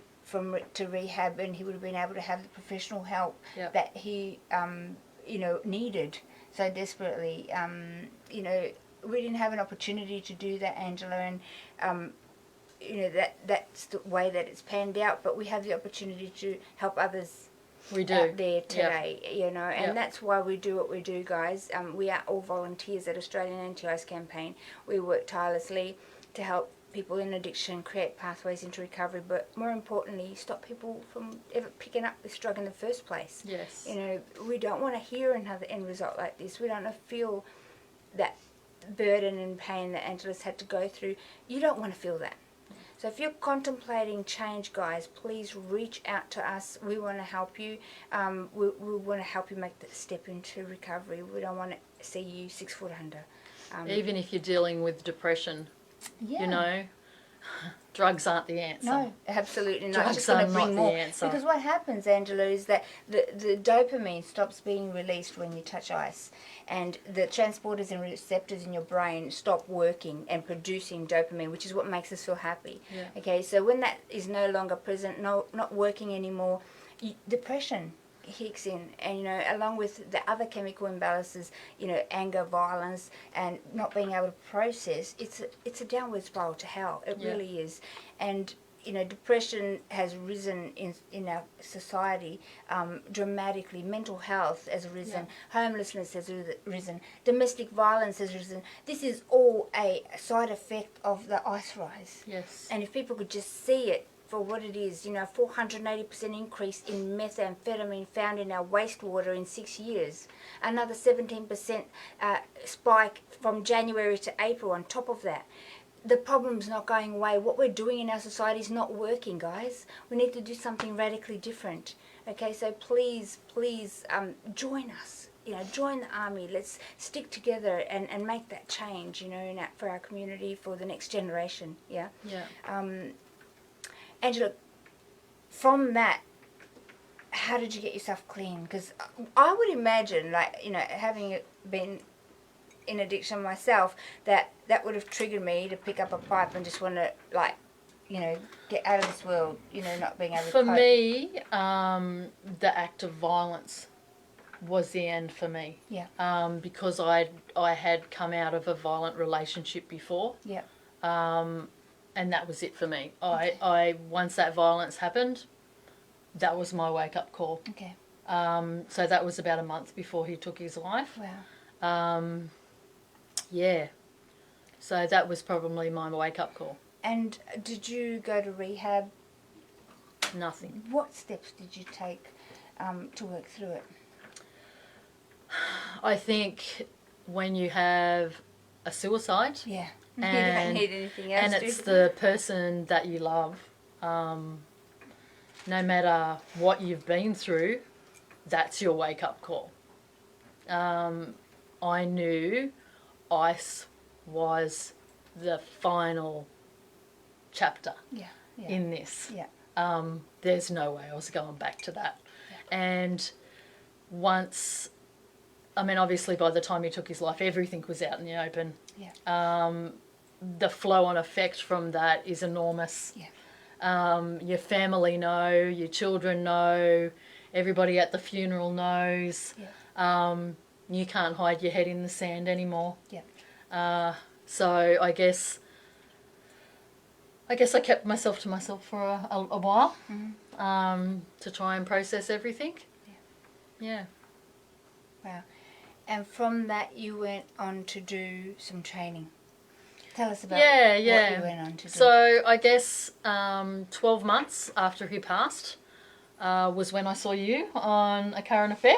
to rehab, and he would have been able to have the professional help that he you know, needed so desperately. You know, we didn't have an opportunity to do that, Angela, and you know, that's the way that it's panned out, but we have the opportunity to help others
We do.
out there today, you know, and
Yep.
that's why we do what we do, guys. We are all volunteers at Australian Anti-Ice Campaign. We work tirelessly to help people in addiction create pathways into recovery, but more importantly, stop people from ever picking up this drug in the first place.
Yes.
You know, we don't want to hear another end result like this. We don't want to feel that burden and pain that Angela's had to go through. You don't want to feel that. So if you're contemplating change, guys, please reach out to us. We want to help you. We want to help you make that step into recovery. We don't want to see you 6 foot under.
Even if you're dealing with depression,
Yeah.
you know, drugs aren't the answer.
No, absolutely not.
Drugs
It's just going
are
to
not
bring
the
more.
answer.
Because what happens, Angela, is that the dopamine stops being released when you touch ice, and the transporters and receptors in your brain stop working and producing dopamine, which is what makes us feel happy.
Yeah.
Okay, so when that is no longer present, not working anymore, depression kicks in, and you know, along with the other chemical imbalances, you know, anger, violence, and not being able to process, it's a downward spiral to hell. It really is. And you know, depression has risen in our society dramatically. Mental health has risen. Homelessness has risen. Domestic violence has risen. This is all a side effect of the ice rise.
Yes.
And if people could just see it for what it is, you know, 480% increase in methamphetamine found in our wastewater in 6 years. Another 17% spike from January to April on top of that. The problem's not going away. What we're doing in our society is not working, guys. We need to do something radically different. Okay, so please, join us. You know, join the army. Let's stick together and make that change, you know, for our community, for the next generation. Yeah.
Yeah.
Angela, from that, how did you get yourself clean? Because I would imagine, like, you know, having been in addiction myself, that would have triggered me to pick up a pipe and just want to, like, you know, get out of this world, you know, not being able to
For
cope.
me, the act of violence was the end for me.
Yeah.
Because I had come out of a violent relationship before.
Yeah.
And that was it for me. I once that violence happened, that was my wake up call.
Okay.
So that was about a month before he took his life.
Wow.
Yeah. So that was probably my wake up call.
And did you go to rehab?
Nothing.
What steps did you take to work through it?
I think when you have a suicide,
Yeah.
and,
you don't need anything else.
and it's the person that you love, no matter what you've been through, that's your wake up call. I knew ice was the final chapter
Yeah. Yeah.
in this.
Yeah.
There's no way I was going back to that. And once, I mean, obviously by the time he took his life, everything was out in the open.
Yeah.
The flow-on effect from that is enormous.
Yeah.
Your family know, your children know, everybody at the funeral knows.
Yeah.
You can't hide your head in the sand anymore.
Yeah.
So I guess I kept myself to myself for a while, to try and process everything. Yeah.
Wow. And from that you went on to do some training. Tell us about what you went on to do.
So I guess 12 months after he passed was when I saw you on A Current Affair,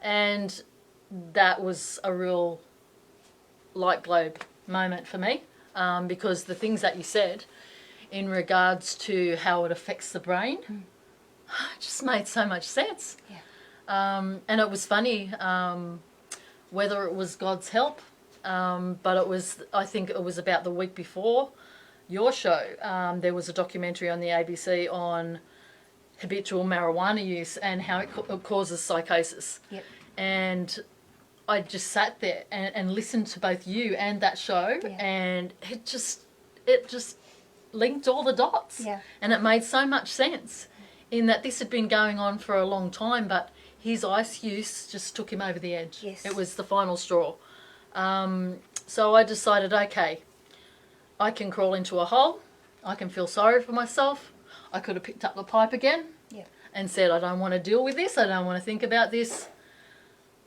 and that was a real light globe moment for me, because the things that you said in regards to how it affects the brain just made so much sense.
Yeah.
And it was funny, whether it was God's help, but I think it was about the week before your show, there was a documentary on the ABC on habitual marijuana use and how it causes psychosis.
Yep.
And I just sat there and listened to both you and that show,
Yeah.
and it just linked all the dots.
Yeah.
And it made so much sense in that this had been going on for a long time, but his ice use just took him over the edge.
Yes.
It was the final straw. So I decided, okay, I can crawl into a hole, I can feel sorry for myself, I could have picked up the pipe again
Yeah.
and said, I don't want to deal with this, I don't want to think about this.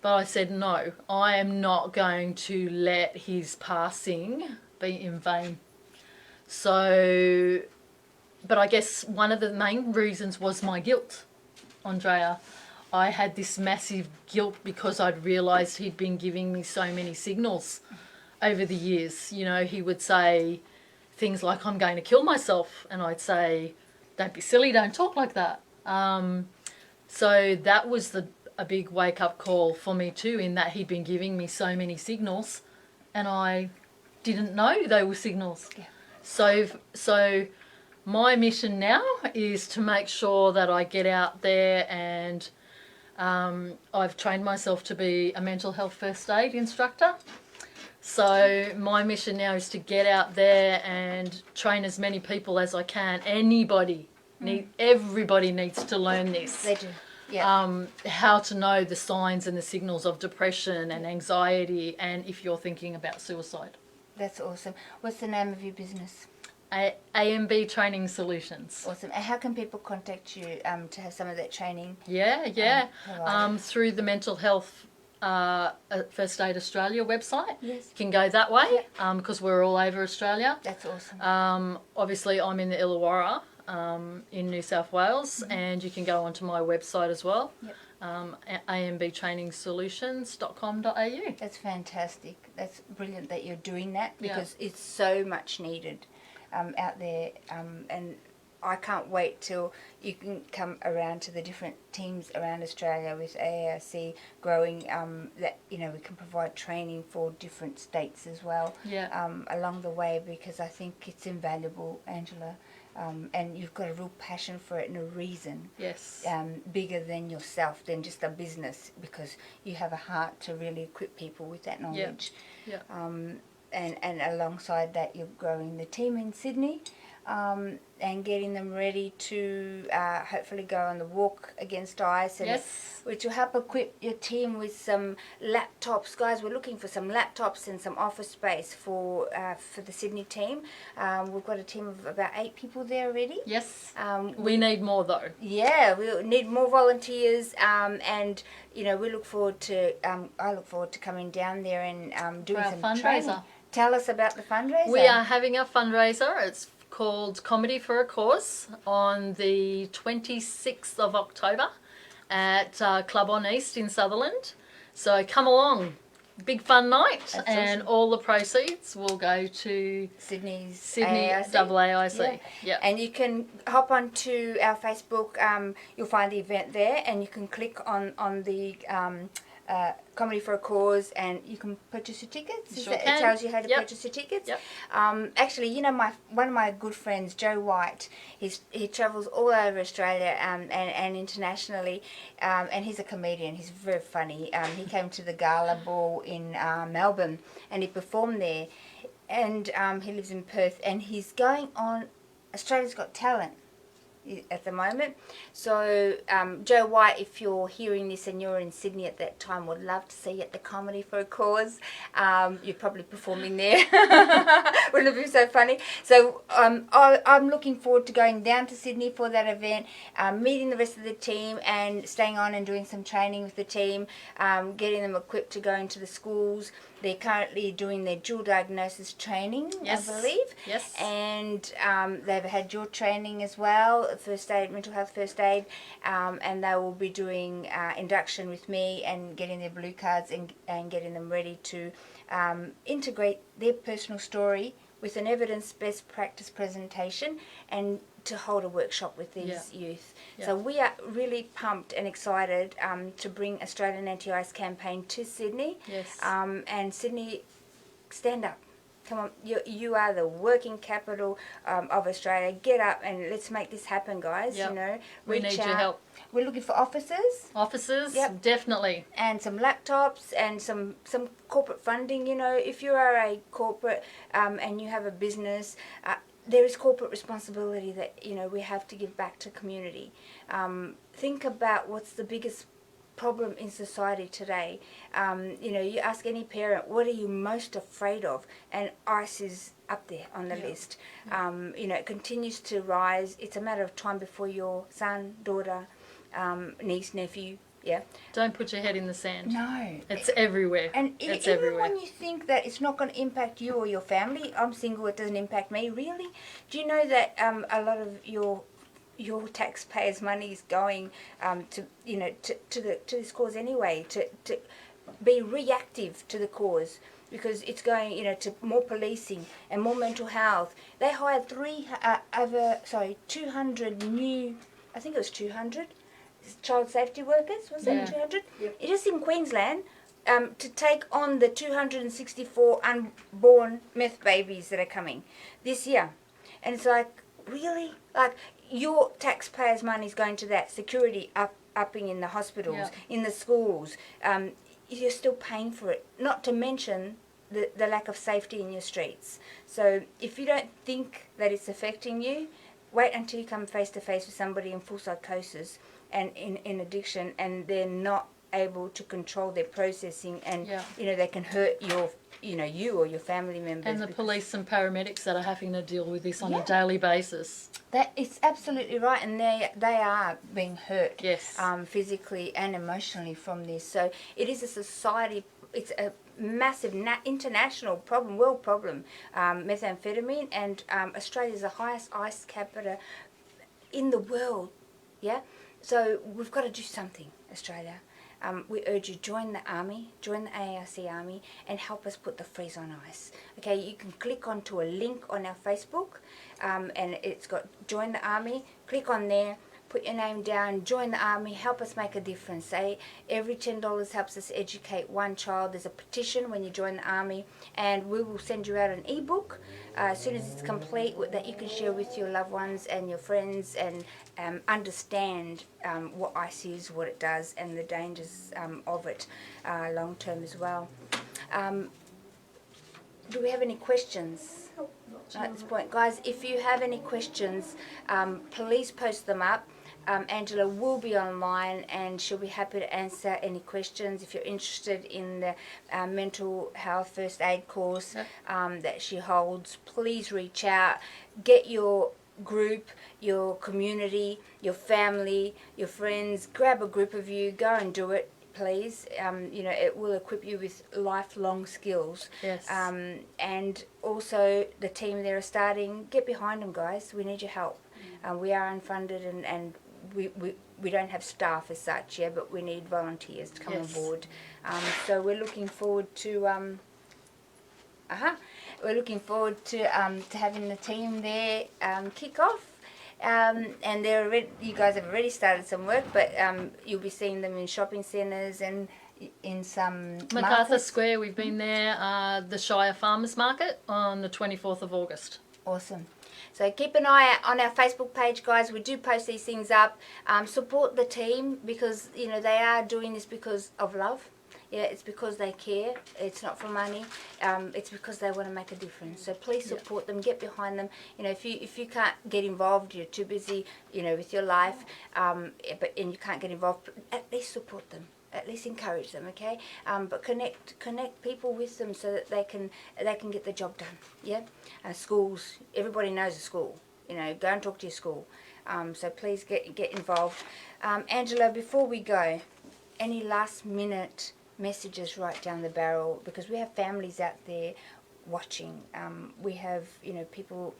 But I said, no, I am not going to let his passing be in vain. So, but I guess one of the main reasons was my guilt, Andrea. I had this massive guilt because I'd realised he'd been giving me so many signals over the years. You know, he would say things like, I'm going to kill myself. And I'd say, don't be silly, don't talk like that. So that was a big wake-up call for me too, in that he'd been giving me so many signals and I didn't know they were signals.
Yeah.
So my mission now is to make sure that I get out there, and I've trained myself to be a mental health first aid instructor. So my mission now is to get out there and train as many people as I can. Everybody needs to learn this.
They do. Yeah.
How to know the signs and the signals of depression and anxiety, and if you're thinking about suicide.
That's awesome. What's the name of your business?
AMB Training Solutions.
Awesome. And how can people contact you to have some of that training?
Yeah. Through the Mental Health First Aid Australia website.
Yes.
You can go that way, because we're all over Australia.
That's awesome.
Obviously, I'm in the Illawarra in New South Wales, and you can go onto my website as well.
Yep.
ambtrainingsolutions.com.au.
That's fantastic. That's brilliant that you're doing that, because it's so much needed out there, and I can't wait till you can come around to the different teams around Australia with AARC growing, that, you know, we can provide training for different states as well along the way, because I think it's invaluable, Angela. and you've got a real passion for it and a reason
Yes.
bigger than yourself, than just a business, because you have a heart to really equip people with that knowledge.
Yeah.
And alongside that, you're growing the team in Sydney, and getting them ready to hopefully go on the walk against ice, and
Yes.
which will help equip your team with some laptops. Guys, we're looking for some laptops and some office space for the Sydney team. We've got a team of about 8 people there already.
Yes.
We
We need more though.
Yeah, we need more volunteers, and we look forward to. I look forward to coming down there and doing
our
some
fundraiser.
training. Tell us about the fundraiser.
We are having a fundraiser. It's called Comedy for a Cause on the 26th of October at Club on East in Sutherland. So come along. Big fun night.
That's
and
awesome.
all the proceeds will go to
Sydney
AAIC.
Yeah.
Yep.
And you can hop onto our Facebook. You'll find the event there, and you can click on the Comedy for a Cause, and you can purchase your tickets.
Sure
It
can.
tells you how to
Yep.
purchase your tickets.
Yep.
Actually, one of my good friends, Joe White, he travels all over Australia and internationally, and he's a comedian. He's very funny. He came to the Gala Ball in Melbourne, and he performed there. And he lives in Perth, and he's going on Australia's Got Talent at the moment. So Joe White, if you're hearing this and you're in Sydney at that time, would love to see you at the Comedy for a Cause. You're probably performing there. Wouldn't it be so funny? So I'm looking forward to going down to Sydney for that event, meeting the rest of the team and staying on and doing some training with the team, getting them equipped to go into the schools. They're currently doing their dual diagnosis training,
Yes.
I believe.
Yes.
And they've had your training as well, first aid, mental health first aid, and they will be doing induction with me and getting their blue cards and getting them ready to integrate their personal story with an evidence-based practice presentation and to hold a workshop with these youth.
Yeah.
So we are really pumped and excited to bring Australian Anti-Ice campaign to Sydney.
Yes.
And Sydney, stand up. Come on, you are the working capital of Australia. Get up and let's make this happen, guys.
Yep. We
reach
need
out.
your help.
We're looking for officers
Officers,
Yep.
definitely.
and some laptops and some corporate funding. If you are a corporate and you have a business, there is corporate responsibility that we have to give back to community. Think about what's the biggest problem in society today. You ask any parent, what are you most afraid of? And ice is up there on the list. It continues to rise. It's a matter of time before your son, daughter, niece, nephew,
Don't put your head in the sand.
No.
It's everywhere.
And
it's
even
everywhere.
when you think that it's not going to impact you or your family, I'm single, it doesn't impact me, really? Do you know that a lot of your taxpayers' money is going to this cause anyway, to be reactive to the cause, because it's going to more policing and more mental health. They hired 200 new, I think it was 200 child safety workers, was
Yeah.
it 200?
Yep.
It is in Queensland, to take on the 264 unborn meth babies that are coming this year. And it's like, really? Like, your taxpayers' money is going to that. Security upping in the hospitals,
Yeah.
in the schools. You're still paying for it. Not to mention the lack of safety in your streets. So if you don't think that it's affecting you, wait until you come face to face with somebody in full psychosis and in addiction, and they're not able to control their processing, and they can hurt you or your family members.
And the police and paramedics that are having to deal with this on
Yeah.
a daily basis.
That is absolutely right, and they are being hurt,
Yes.
physically and emotionally from this. So it is a society. It's a massive international problem, world problem. Methamphetamine, and Australia is the highest ice capita in the world. Yeah, so we've got to do something, Australia. We urge you, join the army, join the AARC army, and help us put the freeze on ice. Okay, you can click onto a link on our Facebook, and it's got join the army. Click on there, put your name down, join the army, help us make a difference. Every $10 helps us educate one child. There's a petition when you join the army, and we will send you out an ebook as soon as it's complete that you can share with your loved ones and your friends, and understand what ICE is, what it does, and the dangers of it long term as well. Do we have any questions at this point? Guys, if you have any questions, please post them up. Angela will be online and she'll be happy to answer any questions. If you're interested in the mental health first aid course that she holds, please reach out. Get your group, your community, your family, your friends, grab a group of you, go and do it, please. You know, it will equip you with lifelong skills.
Yes.
And also the team that are starting, get behind them, guys. We need your help. We are unfunded and we don't have staff as such, yeah, but we need volunteers to come on board. So we're looking forward to we're looking forward to having the team there kick off. And you guys have already started some work, but you'll be seeing them in shopping centres and in some
MacArthur
markets.
Square, we've been there, the Shire Farmers Market on the 24th of August.
Awesome. So keep an eye out on our Facebook page, guys. We do post these things up. Support the team, because you know they are doing this because of love. Yeah, it's because they care. It's not for money. It's because they want to make a difference. So please support them. Get behind them. You know, if you can't get involved, you're too busy, you know, with your life, and you can't get involved. At least support them. At least encourage them, okay? But connect people with them so that they can get the job done. Yeah. Schools. Everybody knows a school. You know, go and talk to your school. So please get involved. Angela, before we go, any last minute messages right down the barrel, because we have families out there watching. We have, you know, people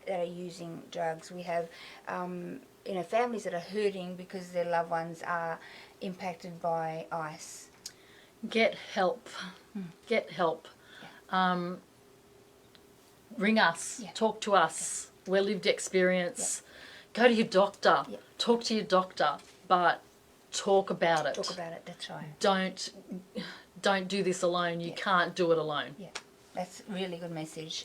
that are using drugs. We have, you know, families that are hurting because their loved ones are impacted by ICE.
Get help. Get help. Ring us. Talk to us. We're lived experience. Go to your doctor. Talk to your doctor, but talk about it.
Talk about it, that's right.
Don't do this alone. You can't do it alone.
Yeah, that's a really good message.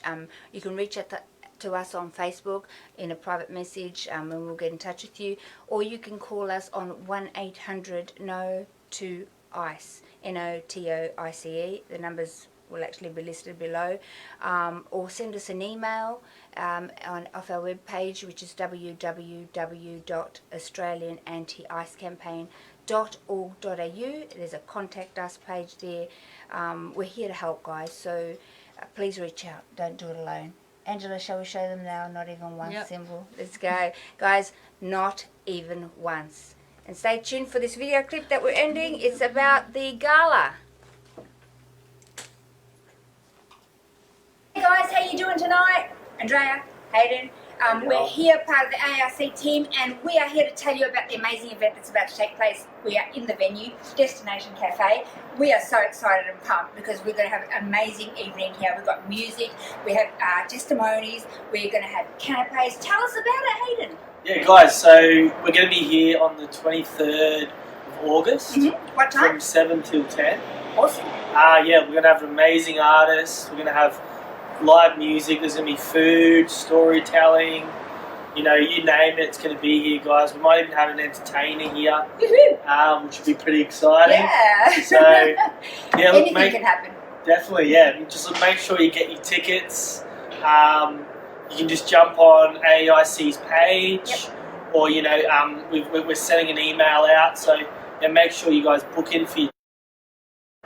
You can reach out to us on Facebook in a private message, and we'll get in touch with you. Or you can call us on 1-800-NO-TO-ICE, NOTOICE. The numbers will actually be listed below. Or send us an email off our webpage, which is www.australianantiicecampaign.org.au. There's a contact us page there. We're here to help, guys, so please reach out. Don't do it alone. Angela, shall we show them now? Not even one symbol. Let's go. Guys, not even once. And stay tuned for this video clip that we're ending. It's about the gala. Hey guys, how you doing tonight? Andrea, Hayden. We're here, part of the ARC team, and we are here to tell you about the amazing event that's about to take place. We are in the venue, Destination Cafe. We are so excited and pumped because we're going to have an amazing evening here. We've got music, we have testimonies, we're going to have canapes. Tell us about it, Hayden.
Yeah, guys, so we're going to be here on the 23rd of August.
What time?
From 7 till 10.
Awesome.
Yeah, we're going to have amazing artists. We're going to have live music. There's going to be food, storytelling, you know, you name it, it's going to be here, guys. We might even have an entertainer here, which would be pretty exciting.
Yeah.
So, yeah, look,
anything can happen.
Definitely, yeah. Just make sure you get your tickets. You can just jump on AIC's page, or, you know, we're sending an email out, so yeah, make sure you guys book in for your.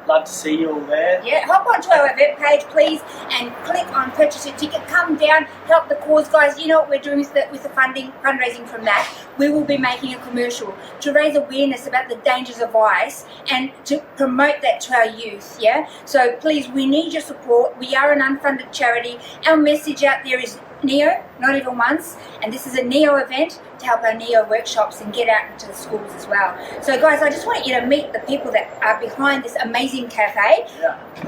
Love to see you all there.
Yeah, hop onto our event page, please, and click on purchase your ticket. Come down, help the cause, guys. You know what we're doing with the fundraising from that. We will be making a commercial to raise awareness about the dangers of ICE and to promote that to our youth. Yeah, so please, we need your support. We are an unfunded charity. Our message out there is NEO, not even once, and this is a NEO event to help our NEO workshops and get out into the schools as well. So guys, I just want you to meet the people that are behind this amazing cafe.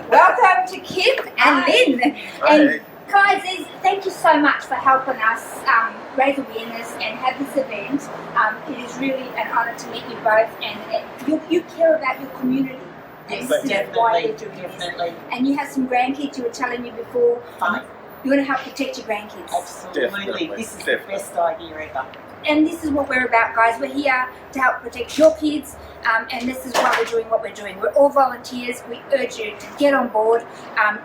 Welcome to Kip and Lynn.
Hi.
And Guys, thank you so much for helping us raise awareness and have this event. It is really an honour to meet you both, and you care about your community. And this is why you're doing this. And you have some grandkids, you were telling me before. You want to help protect your grandkids.
Absolutely. This is the best idea ever.
And this is what we're about, guys. We're here to help protect your kids, and this is why we're doing what we're doing. We're all volunteers. We urge you to get on board,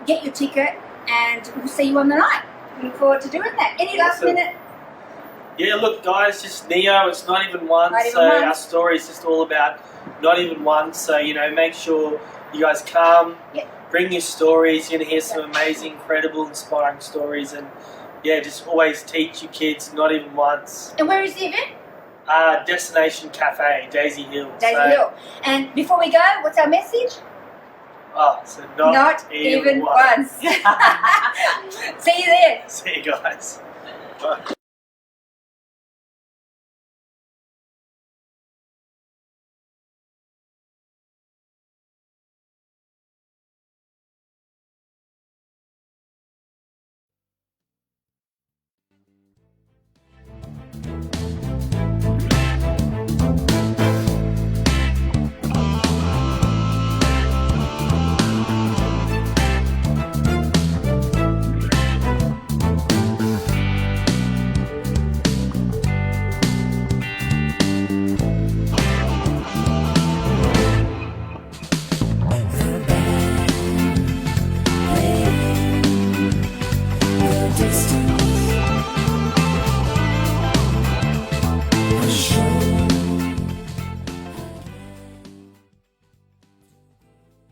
get your ticket, and we'll see you on the night. We look forward to doing that. Any last minute?
Yeah, look, guys, just Neo. It's not even one.
Not even
so
one.
Our story is just all about not even one. So make sure you guys come.
Yep.
Bring your stories. You're gonna hear some amazing, incredible, inspiring stories, and just always teach your kids not even once.
And where is the event?
Destination Cafe, Daisy Hill.
Daisy Hill. And before we go, what's our message?
So not
even once. See you there.
See you guys.